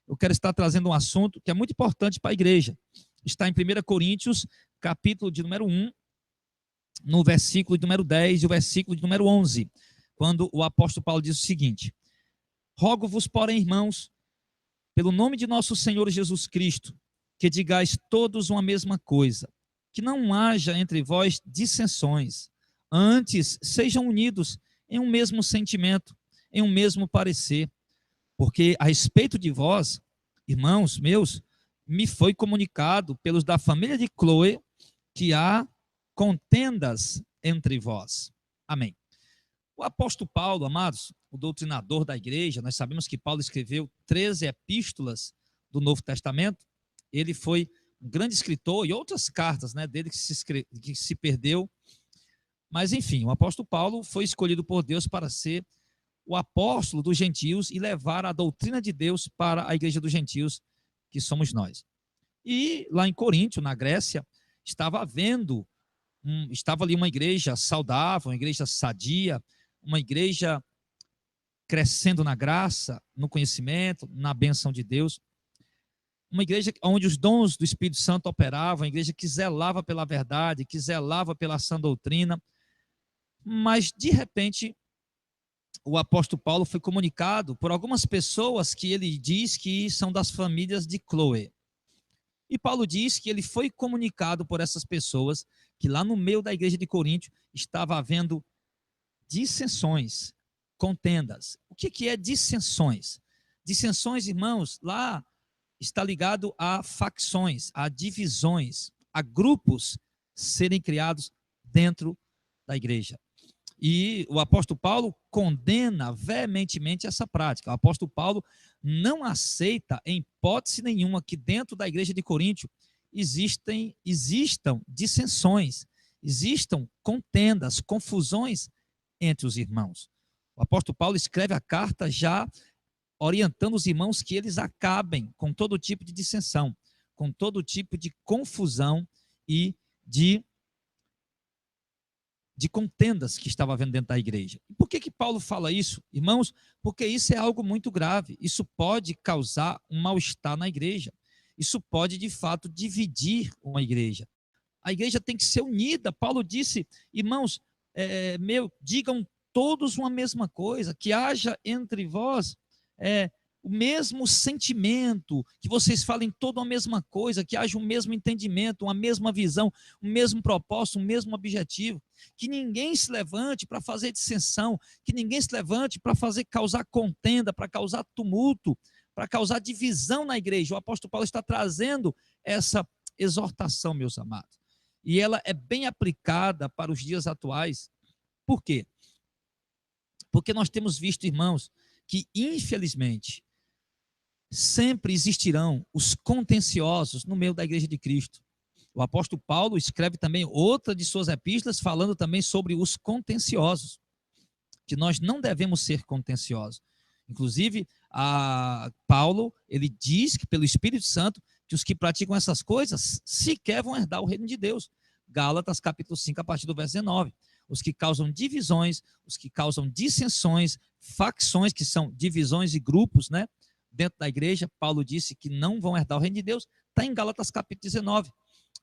eu quero estar trazendo um assunto que é muito importante para a igreja. Está em 1 Coríntios, capítulo de número 1, no versículo de número 10 e o versículo de número 11, quando o apóstolo Paulo diz o seguinte: rogo-vos, porém, irmãos, pelo nome de nosso Senhor Jesus Cristo, que digais todos uma mesma coisa, que não haja entre vós dissensões, antes sejam unidos em um mesmo sentimento, em um mesmo parecer, porque a respeito de vós, irmãos meus, me foi comunicado pelos da família de Cloe que há contendas entre vós. Amém. O apóstolo Paulo, amados, o doutrinador da igreja, nós sabemos que Paulo escreveu 13 epístolas do Novo Testamento. Ele foi um grande escritor, e outras cartas, né, dele que se perdeu. Mas, enfim, o apóstolo Paulo foi escolhido por Deus para ser o apóstolo dos gentios e levar a doutrina de Deus para a igreja dos gentios, que somos nós. E lá em Coríntio, na Grécia, estava ali uma igreja saudável, uma igreja sadia, uma igreja crescendo na graça, no conhecimento, na bênção de Deus. Uma igreja onde os dons do Espírito Santo operavam, uma igreja que zelava pela verdade, que zelava pela sã doutrina. Mas, de repente, o apóstolo Paulo foi comunicado por algumas pessoas que ele diz que são das famílias de Cloe. E Paulo diz que ele foi comunicado por essas pessoas que lá no meio da igreja de Coríntio estava havendo dissensões, contendas. O que é dissensões? Dissensões, irmãos, lá está ligado a facções, a divisões, a grupos serem criados dentro da igreja. E o apóstolo Paulo condena veementemente essa prática. O apóstolo Paulo não aceita, em hipótese nenhuma, que dentro da igreja de Coríntio existam dissensões, existam contendas, confusões entre os irmãos. O apóstolo Paulo escreve a carta já orientando os irmãos que eles acabem com todo tipo de dissensão, com todo tipo de confusão e de contendas que estava havendo dentro da igreja. E por que Paulo fala isso, irmãos? Porque isso é algo muito grave. Isso pode causar um mal-estar na igreja. Isso pode, de fato, dividir uma igreja. A igreja tem que ser unida. Paulo disse, irmãos, digam todos uma mesma coisa, que haja entre vós o mesmo sentimento, que vocês falem toda a mesma coisa, que haja o mesmo entendimento, uma mesma visão, o mesmo propósito, o mesmo objetivo, que ninguém se levante para fazer dissensão, que ninguém se levante para causar contenda, para causar tumulto, para causar divisão na igreja. O apóstolo Paulo está trazendo essa exortação, meus amados, e ela é bem aplicada para os dias atuais. Por quê? Porque nós temos visto, irmãos, que infelizmente sempre existirão os contenciosos no meio da igreja de Cristo. O apóstolo Paulo escreve também outra de suas epístolas falando também sobre os contenciosos, que nós não devemos ser contenciosos. Inclusive, Paulo, ele diz que pelo Espírito Santo, que os que praticam essas coisas sequer vão herdar o reino de Deus. Gálatas capítulo 5, a partir do verso 19. Os que causam divisões, os que causam dissensões, facções, que são divisões e grupos, né? Dentro da igreja, Paulo disse que não vão herdar o reino de Deus, está em Gálatas capítulo 19.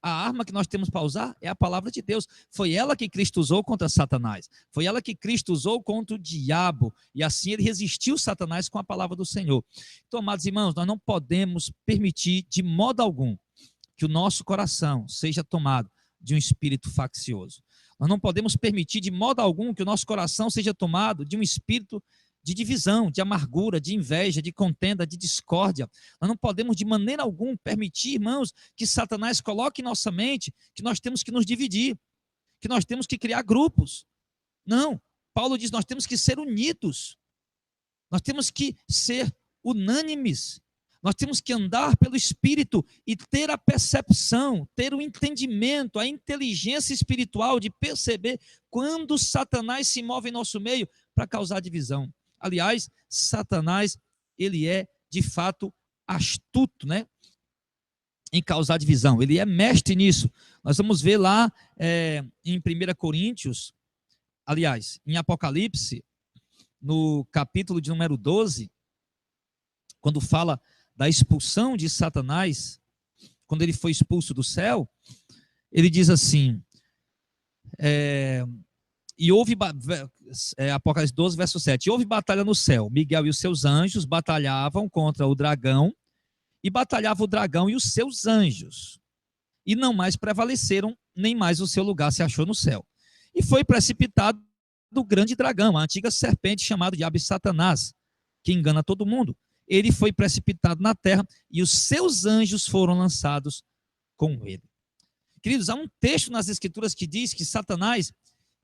A arma que nós temos para usar é a palavra de Deus. Foi ela que Cristo usou contra Satanás. Foi ela que Cristo usou contra o diabo. E assim ele resistiu Satanás com a palavra do Senhor. Então, amados irmãos, nós não podemos permitir de modo algum que o nosso coração seja tomado de um espírito faccioso. Nós não podemos permitir de modo algum que o nosso coração seja tomado de um espírito de divisão, de amargura, de inveja, de contenda, de discórdia. Nós não podemos de maneira alguma permitir, irmãos, que Satanás coloque em nossa mente que nós temos que nos dividir, que nós temos que criar grupos. Não, Paulo diz, nós temos que ser unidos, nós temos que ser unânimes, nós temos que andar pelo Espírito e ter a percepção, ter o entendimento, a inteligência espiritual de perceber quando Satanás se move em nosso meio para causar divisão. Aliás, Satanás, ele é de fato astuto, né? Em causar divisão, ele é mestre nisso. Nós vamos ver lá em 1 Coríntios, aliás, em Apocalipse, no capítulo de número 12, quando fala da expulsão de Satanás, quando ele foi expulso do céu, ele diz assim, Apocalipse 12, verso 7, houve batalha no céu, Miguel e os seus anjos batalhavam contra o dragão, e batalhava o dragão e os seus anjos, e não mais prevaleceram, nem mais o seu lugar se achou no céu. E foi precipitado o grande dragão, a antiga serpente chamada Diabo e Satanás, que engana todo mundo. Ele foi precipitado na terra e os seus anjos foram lançados com ele. Queridos, há um texto nas Escrituras que diz que Satanás,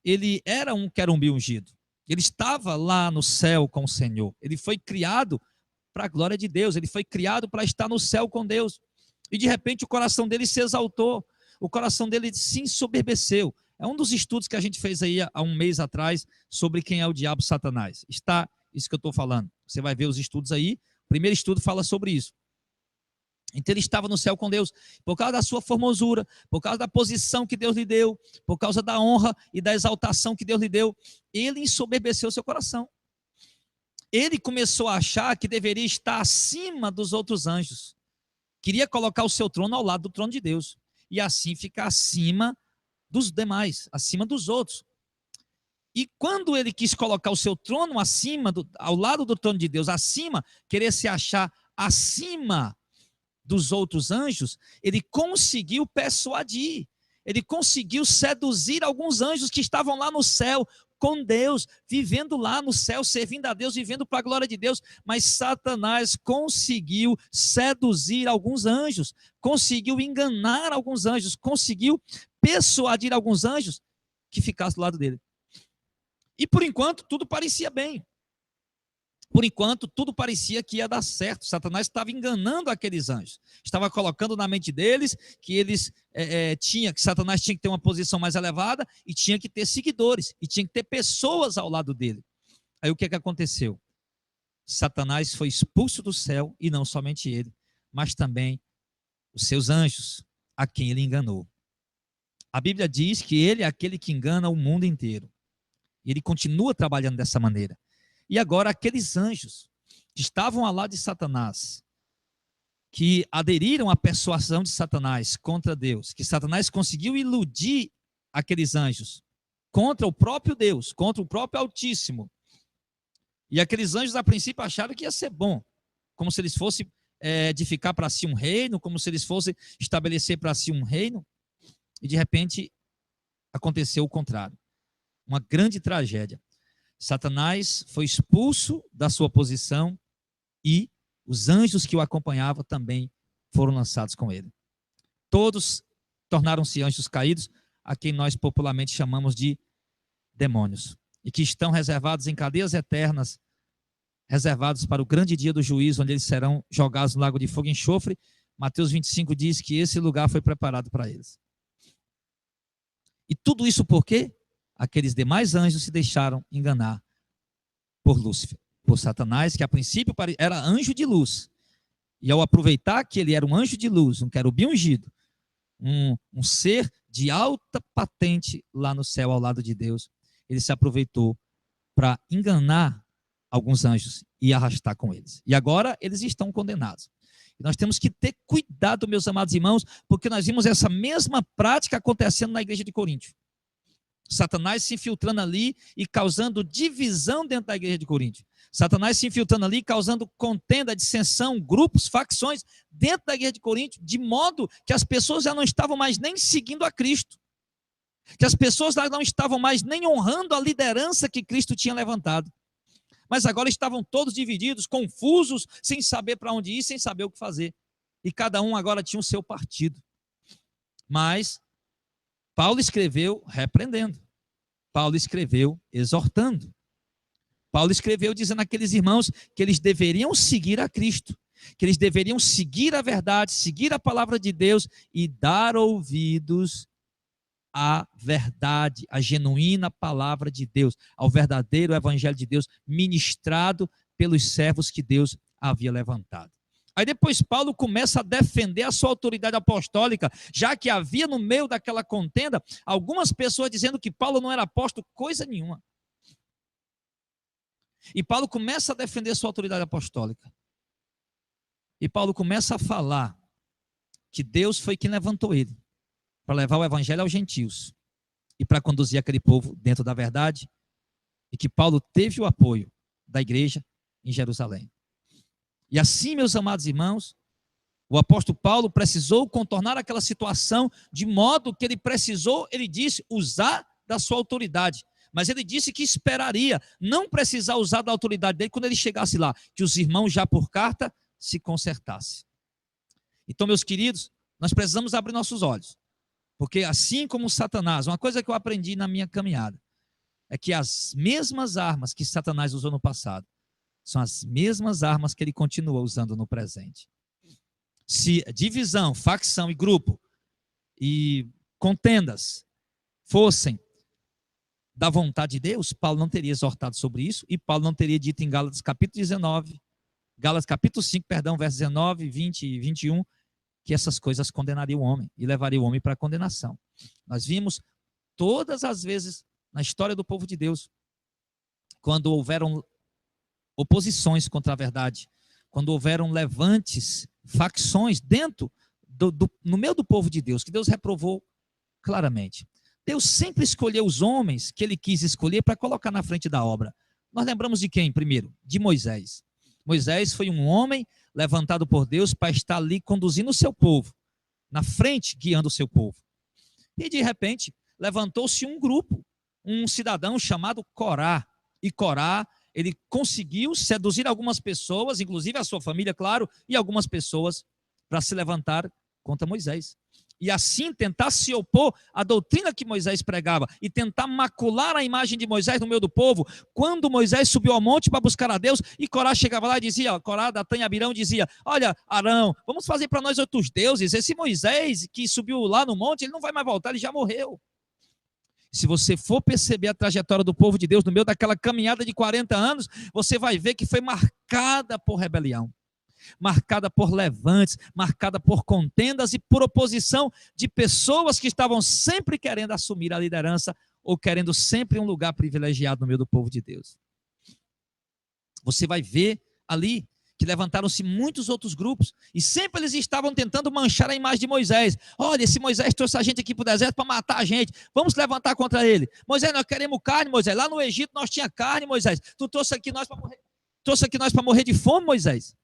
ele era um querubim ungido. Ele estava lá no céu com o Senhor. Ele foi criado para a glória de Deus. Ele foi criado para estar no céu com Deus. E de repente o coração dele se exaltou. O coração dele se ensoberbeceu. É um dos estudos que a gente fez aí há um mês atrás sobre quem é o diabo Satanás. Está isso que eu estou falando. Você vai ver os estudos aí. O primeiro estudo fala sobre isso. Então ele estava no céu com Deus, por causa da sua formosura, por causa da posição que Deus lhe deu, por causa da honra e da exaltação que Deus lhe deu, ele ensoberbeceu seu coração. Ele começou a achar que deveria estar acima dos outros anjos. Queria colocar o seu trono ao lado do trono de Deus. E assim ficar acima dos demais, acima dos outros. E quando ele quis colocar o seu trono ao lado do trono de Deus, acima, querer se achar acima dos outros anjos, ele conseguiu persuadir, ele conseguiu seduzir alguns anjos que estavam lá no céu, com Deus, vivendo lá no céu, servindo a Deus, vivendo para a glória de Deus, mas Satanás conseguiu seduzir alguns anjos, conseguiu enganar alguns anjos, conseguiu persuadir alguns anjos que ficassem do lado dele. E por enquanto tudo parecia bem. Por enquanto, tudo parecia que ia dar certo. Satanás estava enganando aqueles anjos. Estava colocando na mente deles que que Satanás tinha que ter uma posição mais elevada e tinha que ter seguidores, e tinha que ter pessoas ao lado dele. Aí o que aconteceu? Satanás foi expulso do céu, e não somente ele, mas também os seus anjos, a quem ele enganou. A Bíblia diz que ele é aquele que engana o mundo inteiro. E ele continua trabalhando dessa maneira. E agora aqueles anjos que estavam ao lado de Satanás, que aderiram à persuasão de Satanás contra Deus, que Satanás conseguiu iludir aqueles anjos contra o próprio Deus, contra o próprio Altíssimo. E aqueles anjos a princípio acharam que ia ser bom, como se eles fossem edificar para si um reino, como se eles fossem estabelecer para si um reino. E de repente aconteceu o contrário. Uma grande tragédia. Satanás foi expulso da sua posição e os anjos que o acompanhavam também foram lançados com ele. Todos tornaram-se anjos caídos, a quem nós popularmente chamamos de demônios, e que estão reservados em cadeias eternas, reservados para o grande dia do juízo, onde eles serão jogados no lago de fogo e enxofre. Mateus 25 diz que esse lugar foi preparado para eles. E tudo isso por quê? Aqueles demais anjos se deixaram enganar por Lúcifer, por Satanás, que a princípio era anjo de luz. E ao aproveitar que ele era um anjo de luz, um querubim ungido, um ser de alta patente lá no céu ao lado de Deus, ele se aproveitou para enganar alguns anjos e arrastar com eles. E agora eles estão condenados. E nós temos que ter cuidado, meus amados irmãos, porque nós vimos essa mesma prática acontecendo na igreja de Coríntio. Satanás se infiltrando ali e causando divisão dentro da igreja de Coríntio. Satanás se infiltrando ali, causando contenda, dissensão, grupos, facções dentro da igreja de Coríntio, de modo que as pessoas já não estavam mais nem seguindo a Cristo. Que as pessoas já não estavam mais nem honrando a liderança que Cristo tinha levantado. Mas agora estavam todos divididos, confusos, sem saber para onde ir, sem saber o que fazer. E cada um agora tinha o seu partido. Mas Paulo escreveu repreendendo. Paulo escreveu exortando. Paulo escreveu dizendo àqueles irmãos que eles deveriam seguir a Cristo, que eles deveriam seguir a verdade, seguir a palavra de Deus e dar ouvidos à verdade, à genuína palavra de Deus, ao verdadeiro evangelho de Deus, ministrado pelos servos que Deus havia levantado. Aí depois Paulo começa a defender a sua autoridade apostólica, já que havia no meio daquela contenda algumas pessoas dizendo que Paulo não era apóstolo, coisa nenhuma. E Paulo começa a defender a sua autoridade apostólica. E Paulo começa a falar que Deus foi quem levantou ele para levar o evangelho aos gentios e para conduzir aquele povo dentro da verdade, e que Paulo teve o apoio da igreja em Jerusalém. E assim, meus amados irmãos, o apóstolo Paulo precisou contornar aquela situação de modo que ele precisou, ele disse, usar da sua autoridade. Mas ele disse que esperaria não precisar usar da autoridade dele quando ele chegasse lá, que os irmãos já por carta se consertassem. Então, meus queridos, nós precisamos abrir nossos olhos, porque assim como Satanás, uma coisa que eu aprendi na minha caminhada, é que as mesmas armas que Satanás usou no passado, são as mesmas armas que ele continua usando no presente. Se divisão, facção e grupo e contendas fossem da vontade de Deus, Paulo não teria exortado sobre isso, e Paulo não teria dito em Gálatas capítulo 19, Gálatas capítulo 5, versos 19, 20 e 21, que essas coisas condenariam o homem e levariam o homem para a condenação. Nós vimos todas as vezes na história do povo de Deus, quando houveram oposições contra a verdade, quando houveram levantes, facções dentro, no meio do povo de Deus, que Deus reprovou claramente. Deus sempre escolheu os homens que ele quis escolher para colocar na frente da obra. Nós lembramos de quem primeiro? De Moisés. Moisés foi um homem levantado por Deus para estar ali conduzindo o seu povo, na frente, guiando o seu povo. E de repente, levantou-se um grupo, um cidadão chamado Corá. E Corá, ele conseguiu seduzir algumas pessoas, inclusive a sua família, claro, e algumas pessoas para se levantar contra Moisés. E assim tentar se opor à doutrina que Moisés pregava e tentar macular a imagem de Moisés no meio do povo. Quando Moisés subiu ao monte para buscar a Deus, e Corá chegava lá e dizia, Corá, Datã e Abirão dizia, olha, Arão, vamos fazer para nós outros deuses. Esse Moisés que subiu lá no monte, ele não vai mais voltar, ele já morreu. Se você for perceber a trajetória do povo de Deus no meio daquela caminhada de 40 anos, você vai ver que foi marcada por rebelião, marcada por levantes, marcada por contendas e por oposição de pessoas que estavam sempre querendo assumir a liderança ou querendo sempre um lugar privilegiado no meio do povo de Deus. Você vai ver ali que levantaram-se muitos outros grupos, e sempre eles estavam tentando manchar a imagem de Moisés. Olha, esse Moisés trouxe a gente aqui para o deserto para matar a gente, vamos levantar contra ele. Moisés, nós queremos carne, Moisés, lá no Egito nós tinha carne, Moisés, tu trouxe aqui nós para morrer de fome, Moisés.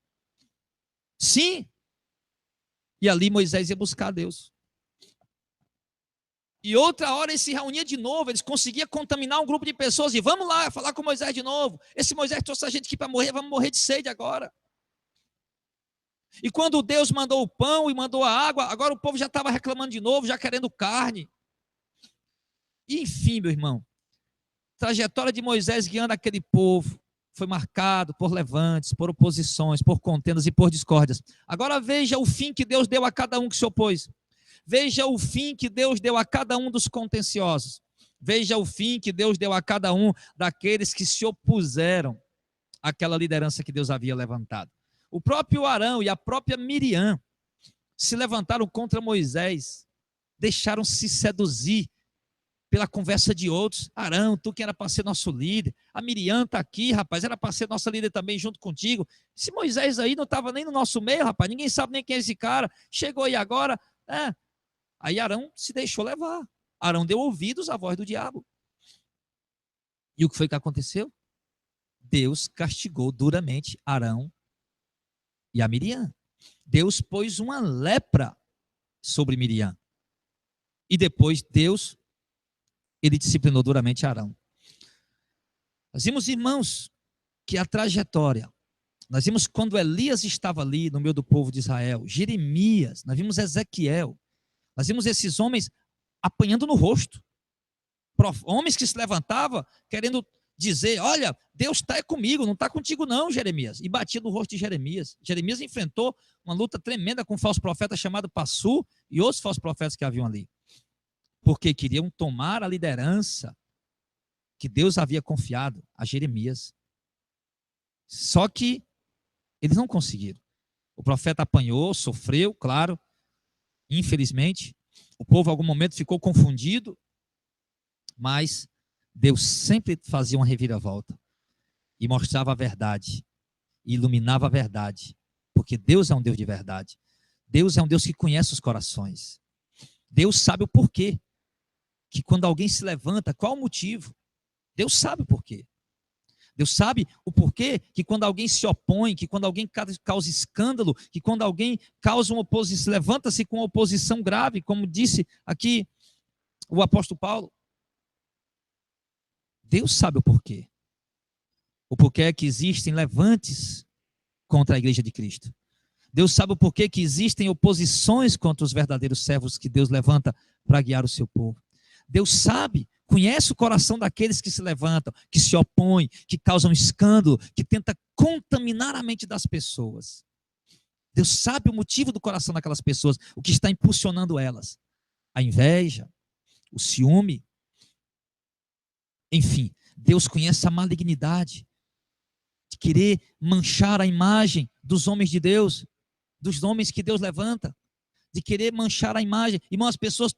Sim. E ali Moisés ia buscar a Deus. E outra hora eles se reuniam de novo, eles conseguiam contaminar um grupo de pessoas, e vamos lá falar com Moisés de novo. Esse Moisés trouxe a gente aqui para morrer, vamos morrer de sede agora. E quando Deus mandou o pão e mandou a água, agora o povo já estava reclamando de novo, já querendo carne. E enfim, meu irmão, a trajetória de Moisés guiando aquele povo foi marcado por levantes, por oposições, por contendas e por discórdias. Agora veja o fim que Deus deu a cada um que se opôs. Veja o fim que Deus deu a cada um dos contenciosos. Veja o fim que Deus deu a cada um daqueles que se opuseram àquela liderança que Deus havia levantado. O próprio Arão e a própria Miriam se levantaram contra Moisés, deixaram-se seduzir pela conversa de outros. Arão, tu que era para ser nosso líder, a Miriam está aqui, rapaz, era para ser nossa líder também junto contigo. Esse Moisés aí não estava nem no nosso meio, rapaz, ninguém sabe nem quem é esse cara, chegou aí agora. Aí Arão se deixou levar, Arão deu ouvidos à voz do diabo. E o que foi que aconteceu? Deus castigou duramente Arão e a Miriam. Deus pôs uma lepra sobre Miriam. E depois Deus, ele disciplinou duramente Arão. Nós vimos, irmãos, que a trajetória, nós vimos quando Elias estava ali no meio do povo de Israel, Jeremias, nós vimos Ezequiel, nós vimos esses homens apanhando no rosto. Homens que se levantavam querendo dizer, olha, Deus está comigo, não está contigo não, Jeremias. E batia no rosto de Jeremias. Jeremias enfrentou uma luta tremenda com um falso profeta chamado Passu e outros falsos profetas que haviam ali. Porque queriam tomar a liderança que Deus havia confiado a Jeremias. Só que eles não conseguiram. O profeta apanhou, sofreu, claro, infelizmente. O povo em algum momento ficou confundido, mas Deus sempre fazia uma reviravolta e mostrava a verdade, iluminava a verdade Porque Deus é um Deus de verdade. Deus é um Deus que conhece os corações. Deus sabe o porquê. Que quando alguém se levanta, qual o motivo? Deus sabe o porquê. Deus sabe o porquê que quando alguém se opõe, que quando alguém causa escândalo, que quando alguém causa uma oposição, levanta-se com uma oposição grave, como disse aqui o apóstolo Paulo. Deus sabe o porquê. O porquê é que existem levantes contra a igreja de Cristo. Deus sabe o porquê que existem oposições contra os verdadeiros servos que Deus levanta para guiar o seu povo. Deus sabe, conhece o coração daqueles que se levantam, que se opõem, que causam escândalo, que tentam contaminar a mente das pessoas. Deus sabe o motivo do coração daquelas pessoas, o que está impulsionando elas. A inveja, o ciúme. Enfim, Deus conhece a malignidade de querer manchar a imagem dos homens de Deus, dos homens que Deus levanta, de querer manchar a imagem. Irmão, as pessoas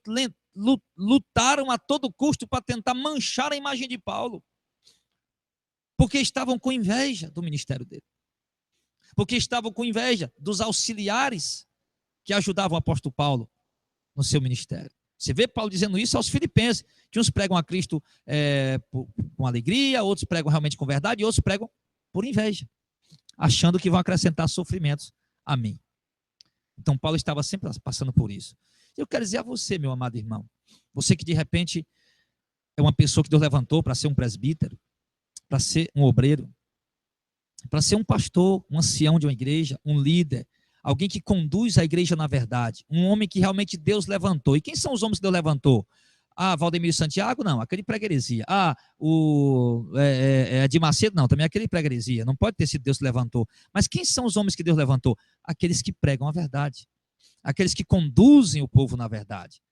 lutaram a todo custo para tentar manchar a imagem de Paulo, porque estavam com inveja do ministério dele, porque estavam com inveja dos auxiliares que ajudavam o apóstolo Paulo no seu ministério. Você vê Paulo dizendo isso aos filipenses, que uns pregam a Cristo com alegria, outros pregam realmente com verdade, e outros pregam por inveja, achando que vão acrescentar sofrimentos a mim. Então Paulo estava sempre passando por isso. Eu quero dizer a você, meu amado irmão, você que de repente é uma pessoa que Deus levantou para ser um presbítero, para ser um obreiro, para ser um pastor, um ancião de uma igreja, um líder, alguém que conduz a igreja na verdade, um homem que realmente Deus levantou. E quem são os homens que Deus levantou? Valdemiro Santiago? Não, aquele prega heresia. De Macedo? Não, também aquele prega heresia. Não pode ter sido Deus que levantou. Mas quem são os homens que Deus levantou? Aqueles que pregam a verdade. Aqueles que conduzem o povo na verdade.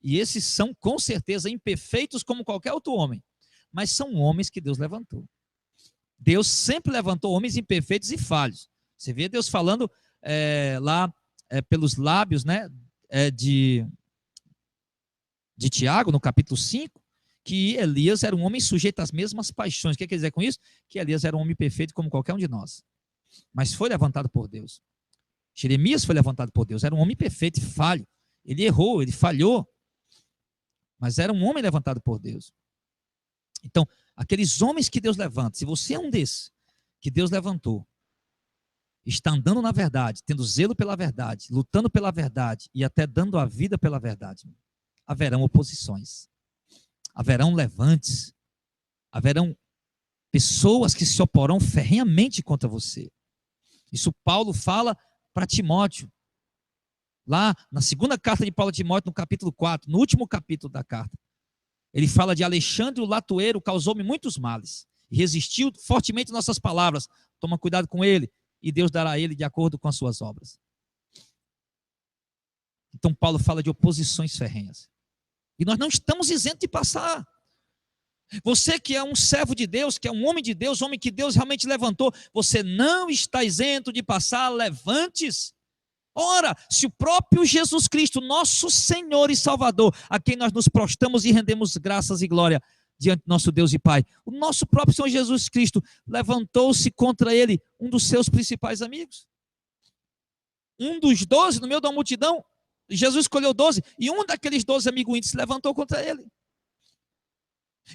E esses são, com certeza, imperfeitos como qualquer outro homem. Mas são homens que Deus levantou. Deus sempre levantou homens imperfeitos e falhos. Você vê Deus falando pelos lábios, né, de Tiago, no capítulo 5, que Elias era um homem sujeito às mesmas paixões. O que quer dizer com isso? Que Elias era um homem perfeito como qualquer um de nós. Mas foi levantado por Deus. Jeremias foi levantado por Deus. Era um homem perfeito e falho. Ele errou, ele falhou. Mas era um homem levantado por Deus. Então, aqueles homens que Deus levanta, se você é um desses que Deus levantou, está andando na verdade, tendo zelo pela verdade, lutando pela verdade e até dando a vida pela verdade, haverão oposições, haverão levantes, haverão pessoas que se oporão ferrenhamente contra você. Isso Paulo fala para Timóteo, lá na segunda carta de Paulo a Timóteo, no capítulo 4, no último capítulo da carta. Ele fala de Alexandre o Latueiro, causou-me muitos males, e resistiu fortemente nossas palavras. Toma cuidado com ele, e Deus dará a ele de acordo com as suas obras. Então Paulo fala de oposições ferrenhas. E nós não estamos isentos de passar. Você que é um servo de Deus, que é um homem de Deus, homem que Deus realmente levantou, você não está isento de passar levantes. Ora, se o próprio Jesus Cristo, nosso Senhor e Salvador, a quem nós nos prostramos e rendemos graças e glória diante do nosso Deus e Pai, o nosso próprio Senhor Jesus Cristo levantou-se contra ele, um dos seus principais amigos. Um dos 12, no meio da multidão, Jesus escolheu 12, e um daqueles 12 amigos íntimos se levantou contra ele.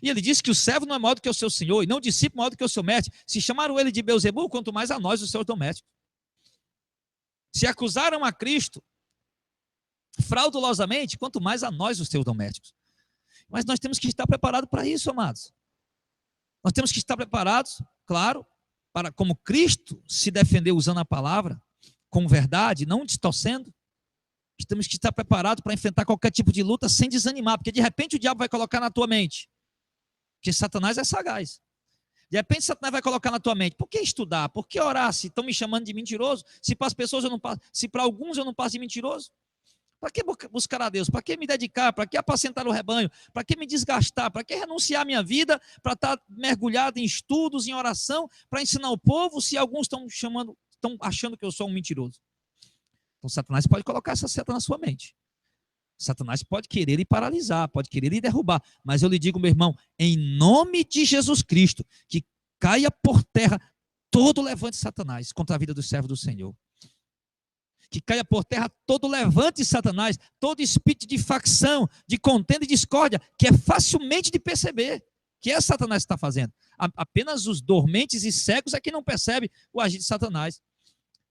E ele disse que o servo não é maior do que o seu senhor, e não o discípulo maior do que o seu mestre. Se chamaram ele de Beelzebul, quanto mais a nós, os seus domésticos. Se acusaram a Cristo fraudulosamente, quanto mais a nós, os seus domésticos. Mas nós temos que estar preparados para isso, amados. Nós temos que estar preparados, claro, para como Cristo se defendeu usando a palavra, com verdade, não distorcendo. Temos que estar preparados para enfrentar qualquer tipo de luta sem desanimar, porque de repente o diabo vai colocar na tua mente, porque Satanás é sagaz. De repente Satanás vai colocar na tua mente, por que estudar? Por que orar? Se estão me chamando de mentiroso, se para as pessoas eu não passo, se para alguns eu não passo de mentiroso, para que buscar a Deus? Para que me dedicar? Para que apacentar o rebanho? Para que me desgastar? Para que renunciar a minha vida? Para estar mergulhado em estudos, em oração, para ensinar o povo, se alguns estão achando que eu sou um mentiroso? Então Satanás pode colocar essa seta na sua mente. Satanás pode querer lhe paralisar, pode querer lhe derrubar, mas eu lhe digo, meu irmão, em nome de Jesus Cristo, que caia por terra todo levante de Satanás contra a vida do servo do Senhor. Que caia por terra todo levante de Satanás, todo espírito de facção, de contenda e discórdia, que é facilmente de perceber que é Satanás que está fazendo. Apenas os dormentes e cegos é que não percebem o agir de Satanás.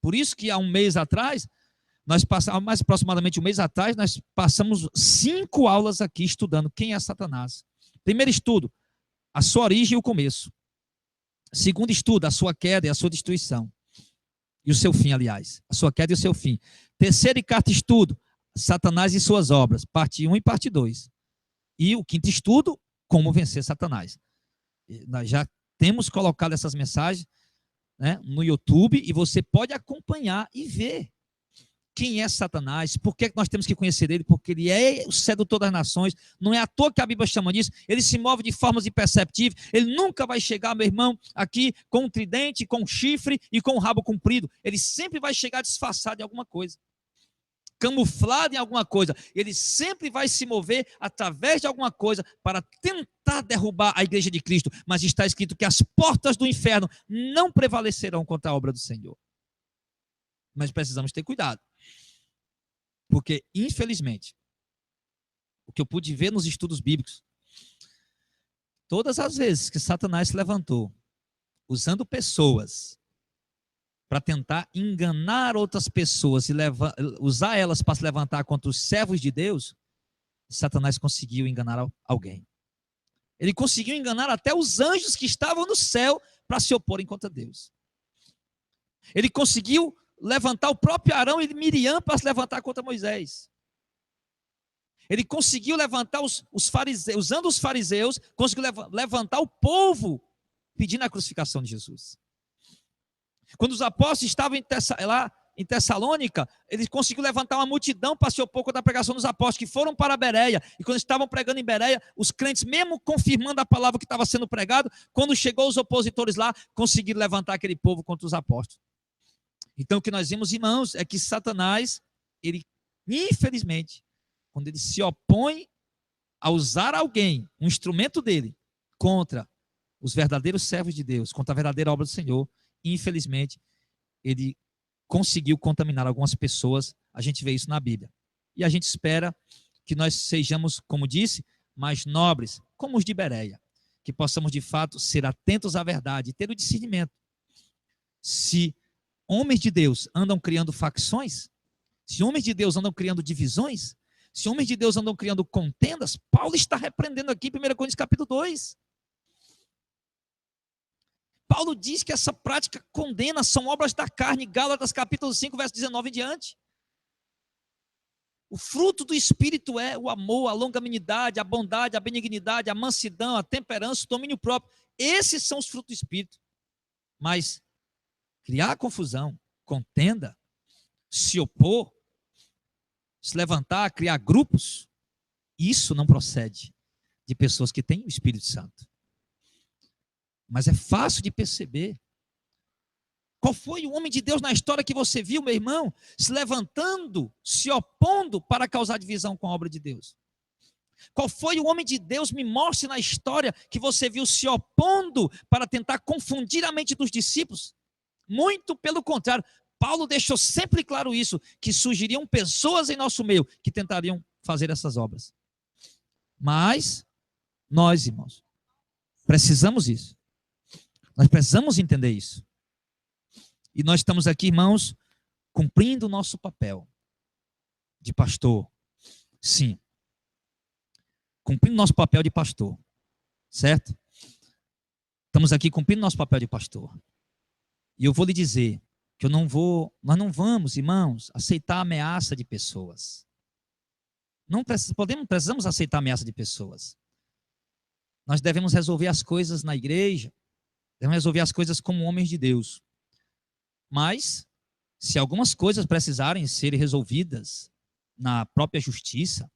Por isso que há um mês atrás, nós passamos, mais aproximadamente um mês atrás, nós passamos 5 aulas aqui estudando quem é Satanás. Primeiro estudo, a sua origem e o começo. Segundo estudo, a sua queda e a sua destruição. E o seu fim, aliás. A sua queda e o seu fim. Terceiro e quarto estudo, Satanás e suas obras. Parte 1 e parte 2. E o quinto estudo, como vencer Satanás. Nós já temos colocado essas mensagens, né, no YouTube, e você pode acompanhar e ver quem é Satanás, por que nós temos que conhecer ele, porque ele é o sedutor das nações, não é à toa que a Bíblia chama disso, ele se move de formas imperceptíveis, ele nunca vai chegar, meu irmão, aqui com um tridente, com um chifre e com um rabo comprido, ele sempre vai chegar disfarçado em alguma coisa, camuflado em alguma coisa, ele sempre vai se mover através de alguma coisa para tentar derrubar a igreja de Cristo, mas está escrito que as portas do inferno não prevalecerão contra a obra do Senhor. Mas precisamos ter cuidado. Porque, infelizmente, o que eu pude ver nos estudos bíblicos, todas as vezes que Satanás se levantou, usando pessoas para tentar enganar outras pessoas e usar elas para se levantar contra os servos de Deus, Satanás conseguiu enganar alguém. Ele conseguiu enganar até os anjos que estavam no céu para se oporem contra Deus. Ele conseguiu levantar o próprio Arão e Miriam para se levantar contra Moisés. Ele conseguiu levantar os fariseus, usando os fariseus, conseguiu levantar o povo pedindo a crucificação de Jesus. Quando os apóstolos estavam lá em Tessalônica, ele conseguiu levantar uma multidão para se opor contra a pregação dos apóstolos, que foram para Bereia, e quando estavam pregando em Bereia, os crentes, mesmo confirmando a palavra que estava sendo pregado, quando chegou os opositores lá, conseguiram levantar aquele povo contra os apóstolos. Então, o que nós vimos, irmãos, é que Satanás, ele, infelizmente, quando ele se opõe a usar alguém, um instrumento dele, contra os verdadeiros servos de Deus, contra a verdadeira obra do Senhor, infelizmente, ele conseguiu contaminar algumas pessoas. A gente vê isso na Bíblia. E a gente espera que nós sejamos, como disse, mais nobres, como os de Bereia, que possamos, de fato, ser atentos à verdade e ter o discernimento. Se homens de Deus andam criando facções, se homens de Deus andam criando divisões, se homens de Deus andam criando contendas, Paulo está repreendendo aqui em 1 Coríntios capítulo 2. Paulo diz que essa prática condena, são obras da carne, Gálatas capítulo 5, verso 19 em diante. O fruto do Espírito é o amor, a longanimidade, a bondade, a benignidade, a mansidão, a temperança, o domínio próprio. Esses são os frutos do Espírito. Mas criar confusão, contenda, se opor, se levantar, criar grupos, isso não procede de pessoas que têm o Espírito Santo. Mas é fácil de perceber. Qual foi o homem de Deus na história que você viu, meu irmão, se levantando, se opondo para causar divisão com a obra de Deus? Qual foi o homem de Deus, me mostre na história, que você viu se opondo para tentar confundir a mente dos discípulos? Muito pelo contrário, Paulo deixou sempre claro isso, que surgiriam pessoas em nosso meio que tentariam fazer essas obras. Mas nós, irmãos, precisamos isso. Nós precisamos entender isso. E nós estamos aqui, irmãos, cumprindo o nosso papel de pastor. Sim. Cumprindo nosso papel de pastor. Certo? Estamos aqui cumprindo nosso papel de pastor. E eu vou lhe dizer que nós não vamos, irmãos, aceitar a ameaça de pessoas. Precisamos aceitar a ameaça de pessoas. Nós devemos resolver as coisas na igreja, devemos resolver as coisas como homens de Deus. Mas, se algumas coisas precisarem ser resolvidas na própria justiça,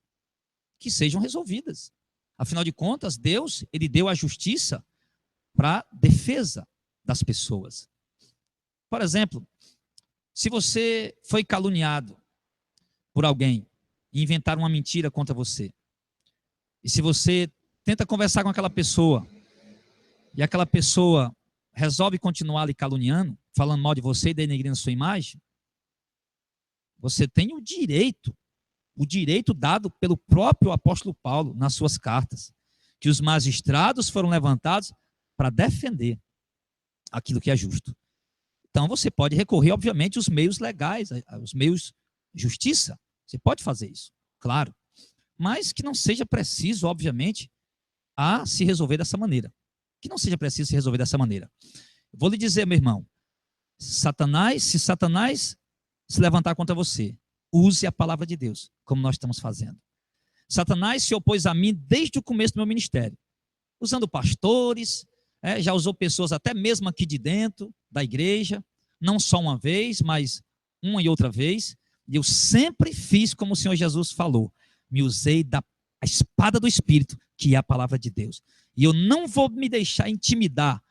que sejam resolvidas. Afinal de contas, Deus, ele deu a justiça para defesa das pessoas. Por exemplo, se você foi caluniado por alguém e inventaram uma mentira contra você, e se você tenta conversar com aquela pessoa, e aquela pessoa resolve continuar lhe caluniando, falando mal de você e denegrindo a sua imagem, Você tem o direito dado pelo próprio apóstolo Paulo nas suas cartas, que os magistrados foram levantados para defender aquilo que é justo. Então você pode recorrer, obviamente, aos meios legais, aos meios de justiça. Você pode fazer isso, claro. Mas que não seja preciso, obviamente, a se resolver dessa maneira. Que não seja preciso se resolver dessa maneira. Vou lhe dizer, meu irmão, se Satanás se levantar contra você, use a palavra de Deus, como nós estamos fazendo. Satanás se opôs a mim desde o começo do meu ministério, usando pastores, já usou pessoas até mesmo aqui de dentro da igreja, não só uma vez, mas uma e outra vez, e eu sempre fiz como o Senhor Jesus falou, me usei da espada do Espírito, que é a palavra de Deus. E eu não vou me deixar intimidar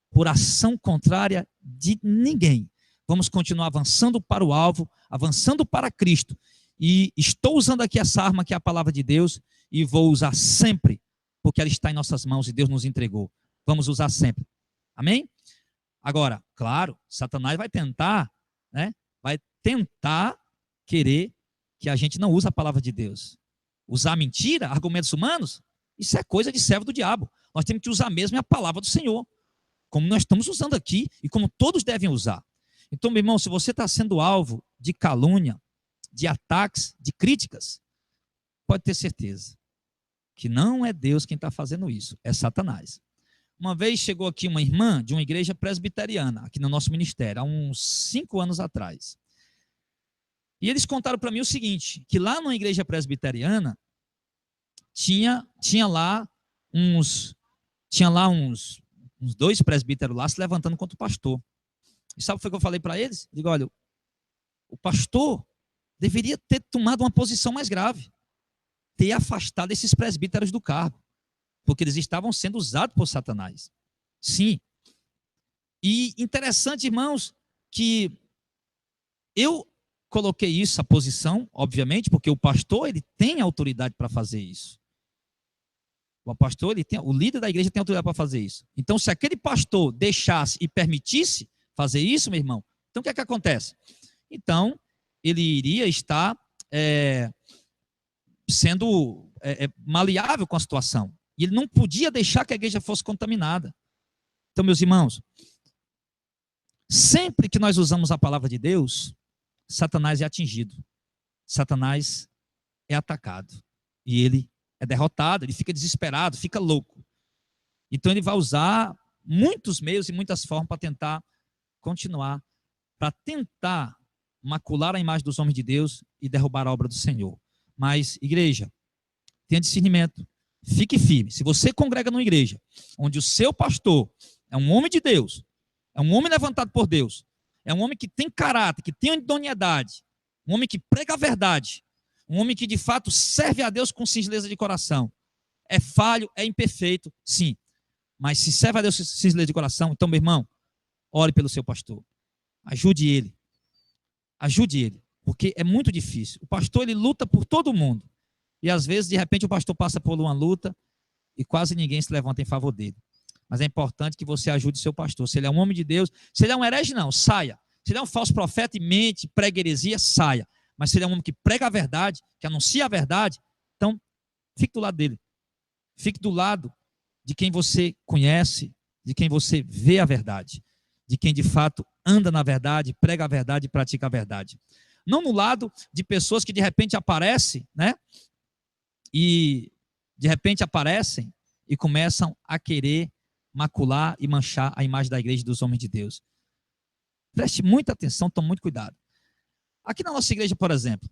por ação contrária de ninguém. Vamos continuar avançando para o alvo, avançando para Cristo. E estou usando aqui essa arma que é a palavra de Deus e vou usar sempre, porque ela está em nossas mãos e Deus nos entregou. Vamos usar sempre. Amém? Agora, claro, Satanás vai tentar, vai tentar querer que a gente não use a palavra de Deus. Usar mentira, argumentos humanos, isso é coisa de servo do diabo. Nós temos que usar mesmo a palavra do Senhor, como nós estamos usando aqui e como todos devem usar. Então, meu irmão, se você está sendo alvo de calúnia, de ataques, de críticas, pode ter certeza que não é Deus quem está fazendo isso, é Satanás. Uma vez chegou aqui uma irmã de uma igreja presbiteriana, aqui no nosso ministério, há uns 5 anos atrás. E eles contaram para mim o seguinte, que lá numa igreja presbiteriana, tinha lá uns 2 presbíteros lá se levantando contra o pastor. E sabe o que eu falei para eles? Eu digo, olha, o pastor deveria ter tomado uma posição mais grave, ter afastado esses presbíteros do cargo, porque eles estavam sendo usados por Satanás. Sim. E interessante, irmãos, que eu coloquei isso, a posição, obviamente, porque o pastor ele tem autoridade para fazer isso. O pastor, o líder da igreja tem autoridade para fazer isso. Então, se aquele pastor deixasse e permitisse fazer isso, meu irmão, então o que é que acontece? Então, ele iria estar sendo maleável com a situação. E ele não podia deixar que a igreja fosse contaminada. Então, meus irmãos, sempre que nós usamos a palavra de Deus, Satanás é atingido. Satanás é atacado. E ele é derrotado, ele fica desesperado, fica louco. Então ele vai usar muitos meios e muitas formas para tentar continuar, para tentar macular a imagem dos homens de Deus e derrubar a obra do Senhor. Mas, igreja, tenha discernimento, fique firme. Se você congrega numa igreja onde o seu pastor é um homem de Deus, é um homem levantado por Deus, é um homem que tem caráter, que tem idoneidade, um homem que prega a verdade, um homem que de fato serve a Deus com singeleza de coração. É falho, é imperfeito, sim. Mas se serve a Deus com singeleza de coração, então, meu irmão, ore pelo seu pastor. Ajude ele. Ajude ele. Porque é muito difícil. O pastor, ele luta por todo mundo. E às vezes, de repente, o pastor passa por uma luta e quase ninguém se levanta em favor dele. Mas é importante que você ajude o seu pastor. Se ele é um homem de Deus, se ele é um herege, não, saia. Se ele é um falso profeta e mente, prega heresia, saia. Mas se ele é um homem que prega a verdade, que anuncia a verdade, então fique do lado dele. Fique do lado de quem você conhece, de quem você vê a verdade, de quem de fato anda na verdade, prega a verdade e pratica a verdade. Não no lado de pessoas que de repente aparecem, e de repente aparecem e começam a querer macular e manchar a imagem da igreja e dos homens de Deus. Preste muita atenção, tome muito cuidado. Aqui na nossa igreja, por exemplo,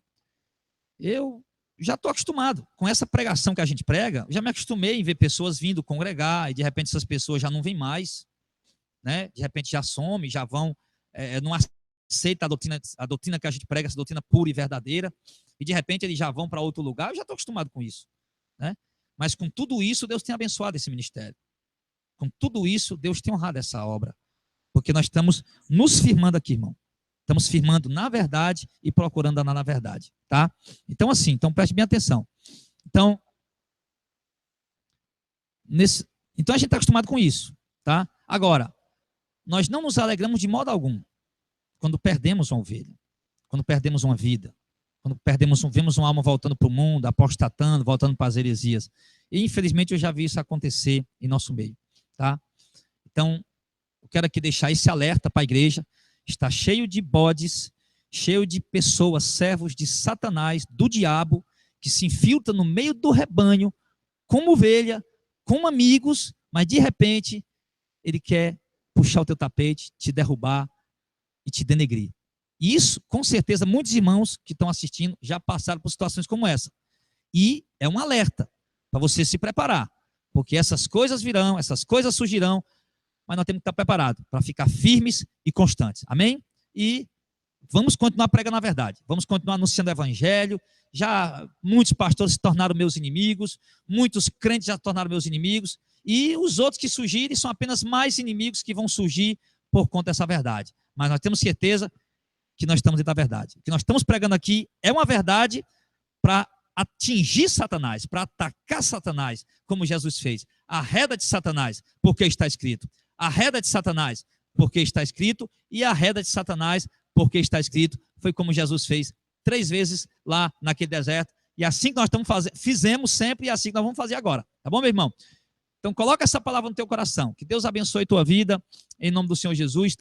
eu já estou acostumado com essa pregação que a gente prega, já me acostumei em ver pessoas vindo congregar e de repente essas pessoas já não vêm mais, de repente já somem, já vão, não aceita a doutrina que a gente prega, essa doutrina pura e verdadeira, e de repente eles já vão para outro lugar. Eu já estou acostumado com isso, mas com tudo isso Deus tem abençoado esse ministério, com tudo isso Deus tem honrado essa obra, porque nós estamos nos firmando aqui, irmão. Estamos firmando na verdade e procurando andar na verdade, tá? Então, assim, preste bem atenção. Então, a gente está acostumado com isso, tá? Agora, nós não nos alegramos de modo algum quando perdemos uma ovelha. quando perdemos uma vida, quando vemos uma alma voltando para o mundo, apostatando, voltando para as heresias. E, infelizmente, eu já vi isso acontecer em nosso meio. Tá? Então, eu quero aqui deixar esse alerta para a igreja. Está cheio de bodes, cheio de pessoas, servos de Satanás, do diabo, que se infiltra no meio do rebanho, como ovelha, como amigos, mas de repente ele quer puxar o teu tapete, te derrubar e te denegrir. E isso, com certeza, muitos irmãos que estão assistindo já passaram por situações como essa. E é um alerta para você se preparar, porque essas coisas virão, essas coisas surgirão, mas nós temos que estar preparados para ficar firmes e constantes. Amém? E vamos continuar pregando a verdade, vamos continuar anunciando o evangelho. Já muitos pastores se tornaram meus inimigos, muitos crentes já se tornaram meus inimigos, e os outros que surgirem são apenas mais inimigos que vão surgir por conta dessa verdade. Mas nós temos certeza que nós estamos dentro da verdade. O que nós estamos pregando aqui é uma verdade para atingir Satanás, para atacar Satanás, como Jesus fez. Arreda de Satanás, porque está escrito. Arreda de Satanás, porque está escrito. E arreda de Satanás, porque está escrito. Foi como Jesus fez 3 vezes lá naquele deserto. E assim que nós fizemos sempre, e assim que nós vamos fazer agora. Tá bom, meu irmão? Então coloca essa palavra no teu coração. Que Deus abençoe tua vida, em nome do Senhor Jesus.